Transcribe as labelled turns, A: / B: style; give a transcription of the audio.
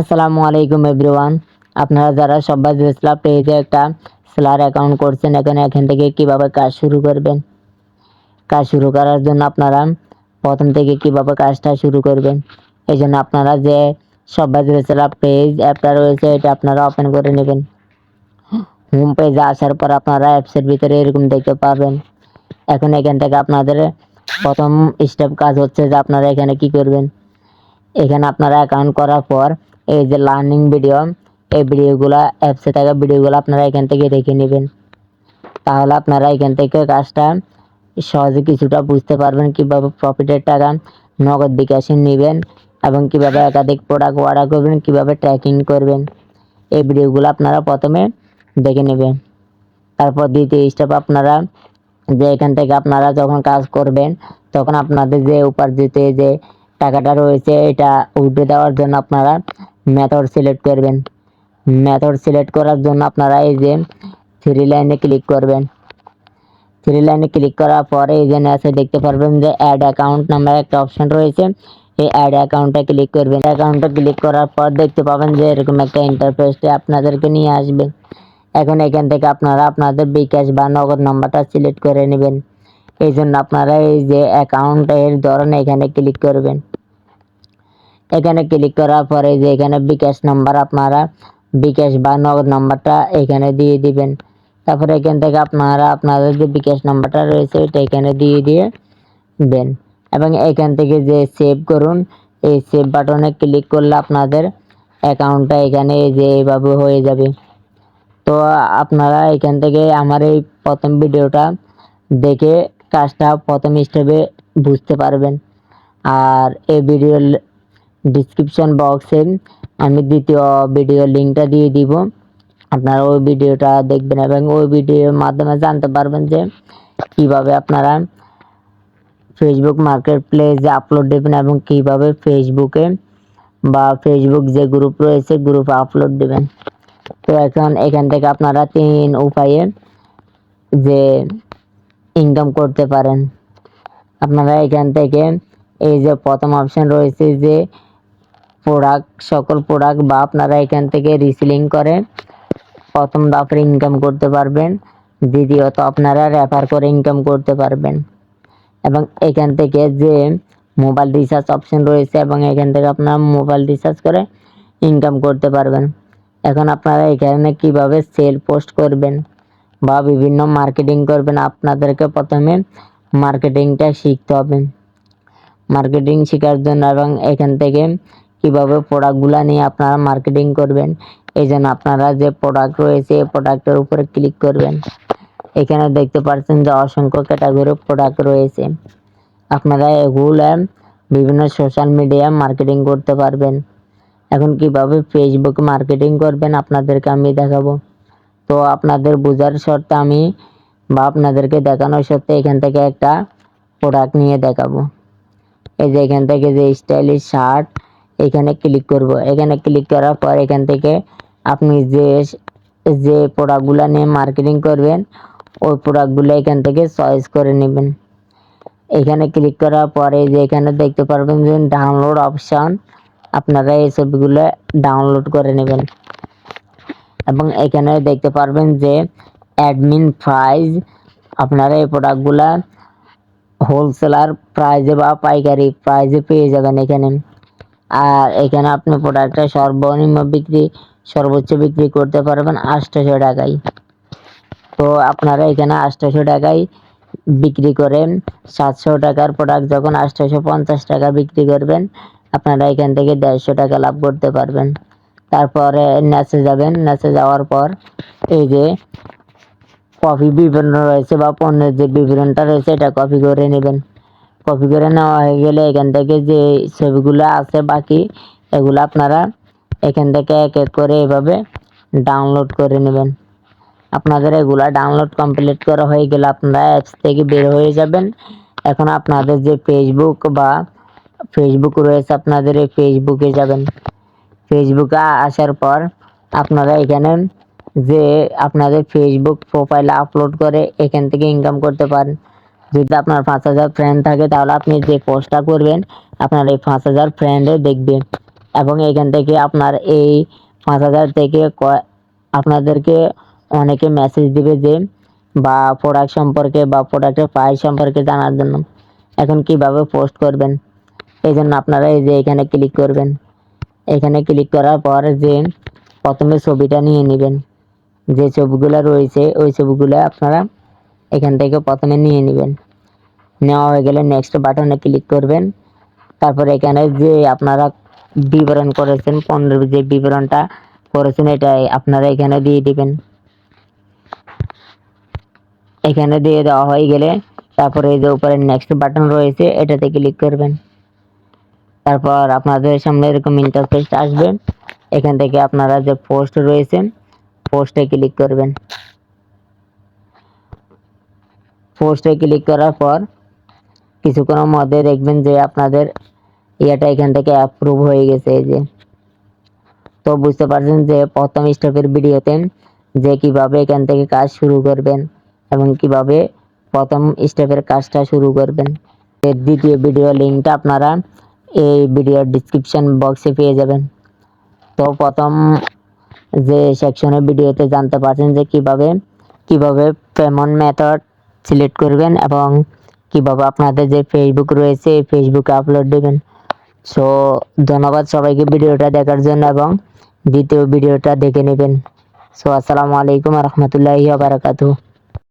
A: আসসালামু আলাইকুম এভরিওয়ান। আপনারা যারা সব্বাই জুসলা পেজে একটা সেলার অ্যাকাউন্ট করছেন, এখান থেকে কিভাবে কাজ শুরু করবেন। কাজ শুরু করার জন্য আপনারা প্রথম থেকে কিভাবে কাজটা শুরু করবেন, এই জন্য আপনারা যে সব্বাই জুসলা পেজ অ্যাপটা রয়েছে এটা আপনারা ওপেন করে নেবেন। হোম পেজে আসার পর আপনারা অ্যাপসের ভিতরে এরকম দেখতে পারবেন। এখন এখান থেকে আপনাদের প্রথম স্টেপ কাজ হচ্ছে যে আপনারা এখানে কি করবেন। এখানে আপনারা অ্যাকাউন্ট করার পর এই যে লার্নিং ভিডিও, এই ভিডিওগুলা অ্যাপসে থাকা ভিডিওগুলো আপনারা এখান থেকে দেখে নেবেন। তাহলে আপনারা এখান থেকে কাজটা সহজে কিছুটা বুঝতে পারবেন, কিভাবে প্রফিটের টাকা নগদ বিকাশে নেবেন এবং কিভাবে একাধিক প্রোডাক্ট অর্ডার করবেন, কিভাবে ট্র্যাকিং করবেন। এই ভিডিওগুলো আপনারা প্রথমে দেখে নেবেন। তারপর দ্বিতীয় স্টেপ আপনারা যে এখান থেকে আপনারা যখন কাজ করবেন তখন আপনাদের যে উপার্জিত যে টাকাটা রয়েছে এটা উঠে দেওয়ার জন্য আপনারা মেথড সিলেক্ট করবেন। মেথড সিলেক্ট করার জন্য আপনারা এই যে থ্রি লাইনে ক্লিক করবেন। থ্রি লাইনে ক্লিক করার পরে এই যে নিচে দেখতে পারবেন যে অ্যাড অ্যাকাউন্ট নামের একটা অপশন রয়েছে। এই অ্যাড অ্যাকাউন্টে ক্লিক করবেন। অ্যাকাউন্টে ক্লিক করার পর দেখতে পাবেন যে এরকম একটা ইন্টারফেসে আপনাদেরকে নিয়ে আসবে। এখন এখান থেকে আপনারা আপনাদের বিকাশ বা নগদ নাম্বারটা সিলেক্ট করে নেবেন। এই জন্য আপনারা এই যে অ্যাকাউন্টের ধরন এখানে ক্লিক করবেন। এখানে ক্লিক করার পরে যে এখানে বিকাশ নাম্বার আপনারা বিকাশ বা নগদ নাম্বারটা এখানে দিয়ে দিবেন। তারপরে এখান থেকে আপনারা আপনাদের যে বিকাশ নাম্বারটা রয়েছে এটা এখানে দিয়ে দেন এবং এখান থেকে যে সেভ করুন, এই সেভ বাটনে ক্লিক করলে আপনাদের অ্যাকাউন্টটা এখানে যে এইভাবে হয়ে যাবে। তো আপনারা এখান থেকে আমার এই প্রথম ভিডিওটা দেখে কাজটা প্রথম স্টেপে বুঝতে পারবেন। আর এই ভিডিওর ডিসক্রিপশন বক্সে আমি দ্বিতীয় ভিডিও লিঙ্কটা দিয়ে দিব। আপনারা ওই ভিডিওটা দেখবেন এবং ওই ভিডিওর মাধ্যমে জানতে পারবেন যে কিভাবে আপনারা ফেসবুক মার্কেট প্লেসে আপলোড দেবেন এবং কিভাবে ফেসবুকে বা ফেসবুক যে গ্রুপ রয়েছে গ্রুপে আপলোড দেবেন। তো এখন এখান থেকে আপনারা 3 উপায়ে যে ইনকাম করতে পারেন। আপনারা এখান থেকে এই যে প্রথম অপশন রয়েছে যে সকল প্রোডাক্ট বা আপনারা এখান থেকে রিসেলিং করে প্রথম ধাপে ইনকাম করতে পারবেন। দ্বিতীয়ত আপনারা রেফার করে ইনকাম করতে পারবেন এবং এখান থেকে যে মোবাইল রিচার্জ অপশন রয়েছে এবং এখান থেকে আপনারা মোবাইল রিচার্জ করে ইনকাম করতে পারবেন। এখন আপনারা এখানে কিভাবে সেল পোস্ট করবেন বা বিভিন্ন মার্কেটিং করবেন, আপনাদেরকে প্রথমে মার্কেটিংটা শিখতে হবে। মার্কেটিং শেখার জন্য এবং এখান থেকে কিভাবে প্রোডাক্টগুলো নিয়ে আপনারা মার্কেটিং করবেন, এই জন্য আপনারা যে প্রোডাক্ট রয়েছে এই প্রোডাক্টের উপরে ক্লিক করবেন। এখানে দেখতে পাচ্ছেন যে অসংখ্য ক্যাটাগরির প্রোডাক্ট রয়েছে। আপনারা এগুলো বিভিন্ন সোশ্যাল মিডিয়া মার্কেটিং করতে পারবেন। এখন কিভাবে ফেসবুক মার্কেটিং করবেন আপনাদেরকে আমি দেখাবো। তো আপনাদের বোঝার শর্তে আমি বা আপনাদেরকে দেখানোর শর্তে এখান থেকে একটা প্রোডাক্ট নিয়ে দেখাবো। এই যে এখান থেকে যে স্টাইলিশ শার্ট এখানে ক্লিক করব। এখানে ক্লিক করার পর এখান থেকে আপনি যে প্রোডাক্টগুলো নিয়ে মার্কেটিং করবেন ওই প্রোডাক্টগুলো এখান থেকে চয়েস করে নেবেন। এখানে ক্লিক করার পরে যে এখানে দেখতে পারবেন যে ডাউনলোড অপশন, আপনারা এই ছবিগুলো ডাউনলোড করে নেবেন এবং এখানে দেখতে পারবেন যে অ্যাডমিন প্রাইস, আপনারা এই প্রোডাক্টগুলা হোলসেলার প্রাইজে বা পাইকারি প্রাইজে পেয়ে যাবেন এখানে। আর এখানে আপনি প্রোডাক্টটা সর্বোচ্চ বিক্রি করতে পারবেন 800 টাকায়। তো আপনারা এখানে 800 টাকায় বিক্রি করেন। 700 টাকার প্রোডাক্ট যখন 850 টাকা বিক্রি করবেন আপনারা এখান থেকে 150 টাকা লাভ করতে পারবেন। তারপরে নিচে যাবেন, নিচে যাওয়ার পর এই যে কপি বিবরণ রয়েছে বা পণ্যের যে বিবরণটা রয়েছে এটা কপি করে নেবেন। কপি করে নেওয়া হয়ে গেলে এখান থেকে যে ছবিগুলো আছে বাকি এগুলো আপনারা এখান থেকে এক এক করে এভাবে ডাউনলোড করে নেবেন। আপনাদের এগুলা ডাউনলোড কমপ্লিট করা হয়ে গেলে আপনারা অ্যাপস থেকে বের হয়ে যাবেন। এখন আপনাদের যে ফেসবুক রয়েছে আপনাদের এই ফেসবুকে যাবেন। ফেসবুকে আসার পর আপনারা এখানে যে আপনাদের ফেসবুক প্রোফাইলে আপলোড করে এখান থেকে ইনকাম করতে পারেন। যদি আপনার 5000 ফ্রেন্ড থাকে তাহলে আপনি যে পোস্টটা করবেন আপনার এই 5000 ফ্রেন্ডে দেখবে। এবং এখান থেকে আপনার এই 5,000 থেকে আপনাদেরকে অনেকে মেসেজ দিবে যে বা প্রোডাক্ট সম্পর্কে বা প্রোডাক্টের প্রাইস সম্পর্কে জানার জন্য। এখন কিভাবে পোস্ট করবেন, এই জন্য আপনারা এই যে এখানে ক্লিক করবেন। এখানে ক্লিক করার পর যে প্রথমে ছবিটা নিয়ে নেবেন, যে ছবিগুলো রয়েছে ওই ছবিগুলো আপনারা এখান থেকে প্রথমে নিয়ে নেবেন। নেওয়া হয়ে গেলে নেক্সট বাটনে ক্লিক করবেন। তারপর এখানে যে আপনারা বিবরণ করেছেন, পণ্যের যে বিবরণটা করেছেন এটা আপনারা এখানে দিয়ে দিবেন। এখানে দিয়ে দেওয়া হয়ে গেলে তারপরে এই যে উপরে নেক্সট বাটন রয়েছে এটাতে ক্লিক করবেন। তারপর আপনাদের সামনে এরকম ইন্টারফেস আসবে। এখান থেকে আপনারা যে পোস্ট রয়েছে পোস্টে ক্লিক করবেন। পোস্টে ক্লিক করার পর কিছুক্ষণের মধ্যে দেখবেন যে আপনাদের এটা এখান থেকে অ্যাপ্রুভ হয়ে গেছে। এই যে তো বুঝতে পারছেন যে প্রথম স্টেপের ভিডিওতে যে কিভাবে এখান থেকে কাজ শুরু করবেন এবং কিভাবে প্রথম স্টেপের কাজটা শুরু করবেন। এর দ্বিতীয় ভিডিও লিঙ্কটা আপনারা এই ভিডিওর ডিসক্রিপশন বক্সে পেয়ে যাবেন। তো প্রথম যে সেকশনের ভিডিওতে জানতে পারছেন যে কিভাবে পেমেন্ট মেথড সিলেক্ট করবেন এবং কিভাবে আপনাদের যে ফেসবুক রয়েছে এই ফেসবুকে আপলোড দেবেন। সো ধন্যবাদ সবাইকে ভিডিওটা দেখার জন্য এবং দ্বিতীয় ভিডিওটা দেখে নেবেন। সো আসসালামু আলাইকুম রহমতুল্লাহি ওয়া বারাকাতুহু।